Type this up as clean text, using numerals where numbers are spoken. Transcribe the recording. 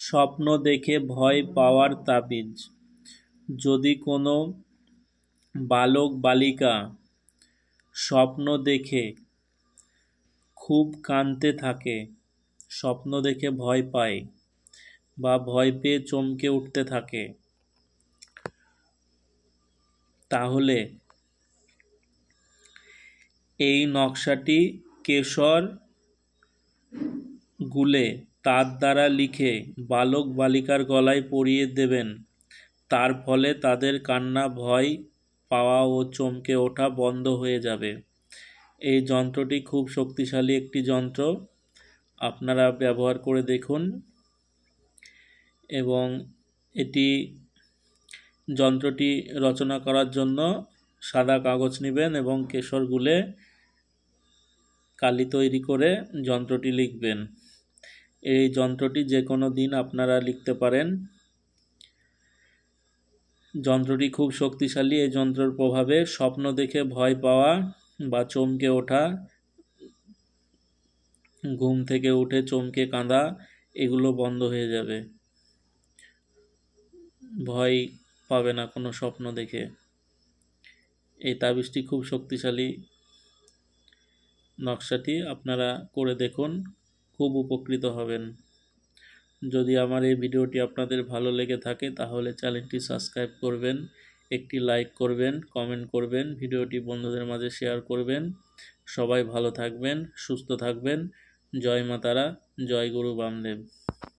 স্বপ্ন দেখে ভয় পাওয়ার তাবিজ। যদি কোনো বালক বালিকা স্বপ্ন দেখে খুব কাঁদতে থাকে, স্বপ্ন দেখে ভয় পায় বা ভয় পেয়ে চমকে উঠতে থাকে, তাহলে এই নকশাটি কেশর গুলে তার দ্বারা লিখে বালক বালিকার গলায় পরিয়ে দেবেন। তার ফলে তাদের কান্না, ভয় পাওয়া ও চমকে ওঠা বন্ধ হয়ে যাবে। এই যন্ত্রটি খুব শক্তিশালী একটি যন্ত্র, আপনারা ব্যবহার করে দেখুন। এবং যন্ত্রটি রচনা করার জন্য সাদা কাগজ নেবেন এবং কেশর গুলে কালি তৈরি করে যন্ত্রটি লিখবেন। এই যন্ত্রটি যে কোনো দিন আপনারা লিখতে পারেন। যন্ত্রটি খুব শক্তিশালী। এই যন্ত্রের প্রভাবে স্বপ্ন দেখে ভয় পাওয়া বা চমকে ওঠা, ঘুম থেকে উঠে চমকে কাঁদা, এগুলো বন্ধ হয়ে যাবে। ভয় পাবে না কোনো স্বপ্ন দেখে। এই তাবিজটি খুব শক্তিশালী। নকশাটি আপনারা করে দেখুন, খুব উপকৃত হবেন। যদি আমার এই ভিডিওটি আপনাদের ভালো লেগে থাকে তাহলে চ্যানেলটি সাবস্ক্রাইব করবেন, একটি লাইক করবেন, কমেন্ট করবেন, ভিডিওটি বন্ধুদের মাঝে শেয়ার করবেন। সবাই ভালো থাকবেন, সুস্থ থাকবেন। জয় মা তারা, জয় গুরু বামদেব।